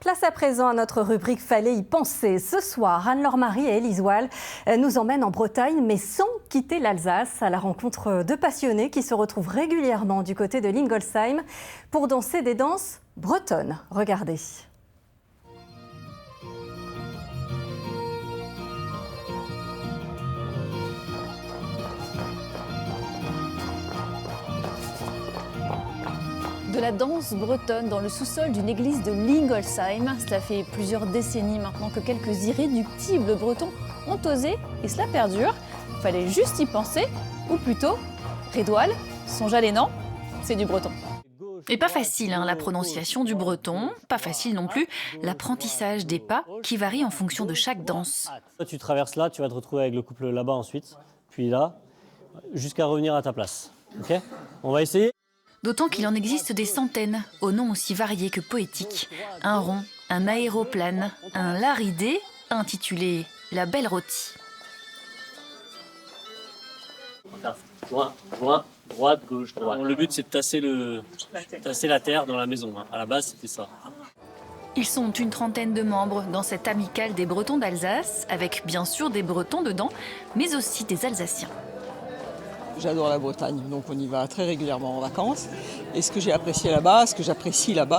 Place à présent à notre rubrique Fallait y penser. Ce soir, Anne-Laure Marie et Élise Wall nous emmènent en Bretagne, mais sans quitter l'Alsace, à la rencontre de passionnés qui se retrouvent régulièrement du côté de Lingolsheim pour danser des danses bretonnes. Regardez. De la danse bretonne dans le sous-sol d'une église de Lingolsheim. Cela fait plusieurs décennies maintenant que quelques irréductibles bretons ont osé et cela perdure. Fallait juste y penser, ou plutôt, Redoual, songe à l'énan, c'est du breton. Et pas facile, la prononciation du breton, pas facile non plus l'apprentissage des pas qui varie en fonction de chaque danse. Tu traverses là, tu vas te retrouver avec le couple là-bas ensuite, puis là, jusqu'à revenir à ta place. Ok ? On va essayer. D'autant qu'il en existe des centaines, aux noms aussi variés que poétiques. Un rond, un aéroplane, un laridé, intitulé La Belle Rôtie. Joint, droite, gauche, droite. Le but, c'est de tasser la terre dans la maison. À la base, c'était ça. Ils sont une trentaine de membres dans cette amicale des Bretons d'Alsace, avec bien sûr des Bretons dedans, mais aussi des Alsaciens. J'adore la Bretagne, donc on y va très régulièrement en vacances. Et ce que j'ai apprécié là-bas,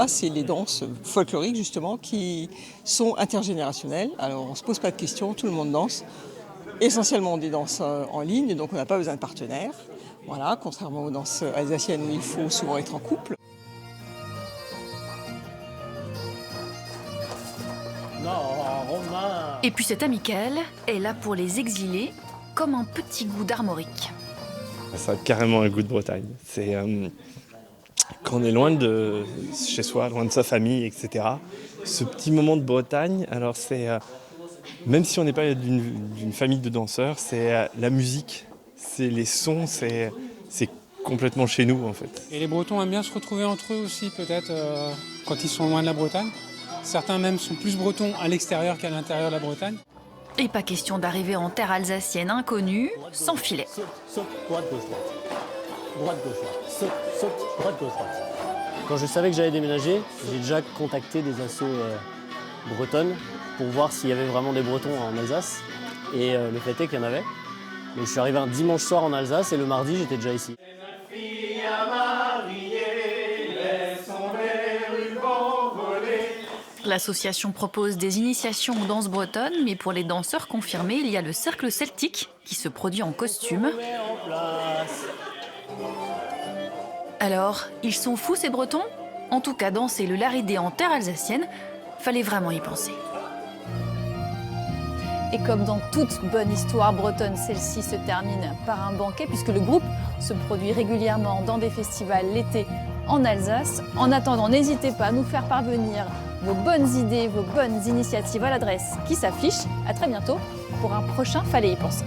c'est les danses folkloriques justement qui sont intergénérationnelles. Alors on ne se pose pas de questions, tout le monde danse. Essentiellement des danses en ligne, donc on n'a pas besoin de partenaires. Voilà, contrairement aux danses alsaciennes où il faut souvent être en couple. Et puis cette amicale est là pour les exilés, comme un petit goût d'armorique. Ça a carrément un goût de Bretagne. C'est quand on est loin de chez soi, loin de sa famille, etc. Ce petit moment de Bretagne, alors c'est même si on n'est pas d'une famille de danseurs, c'est la musique, c'est les sons, c'est complètement chez nous en fait. Et les Bretons aiment bien se retrouver entre eux aussi peut-être quand ils sont loin de la Bretagne. Certains même sont plus Bretons à l'extérieur qu'à l'intérieur de la Bretagne. Et pas question d'arriver en terre alsacienne inconnue, sans filet. Saute, droite, gauche, droite. Droite, gauche, droite. Saute, droite, gauche, droite. Quand je savais que j'allais déménager, j'ai déjà contacté des assos bretonnes pour voir s'il y avait vraiment des Bretons en Alsace. Et le fait est qu'il y en avait. Donc je suis arrivé un dimanche soir en Alsace et le mardi, j'étais déjà ici. L'association propose des initiations aux danses bretonnes, mais pour les danseurs confirmés, il y a le cercle celtique qui se produit en costume. Alors, ils sont fous ces Bretons ? En tout cas, danser le laridé en terre alsacienne, fallait vraiment y penser. Et comme dans toute bonne histoire bretonne, celle-ci se termine par un banquet puisque le groupe se produit régulièrement dans des festivals l'été en Alsace. En attendant, n'hésitez pas à nous faire parvenir vos bonnes idées, vos bonnes initiatives à l'adresse qui s'affiche. À très bientôt pour un prochain Fallait y penser.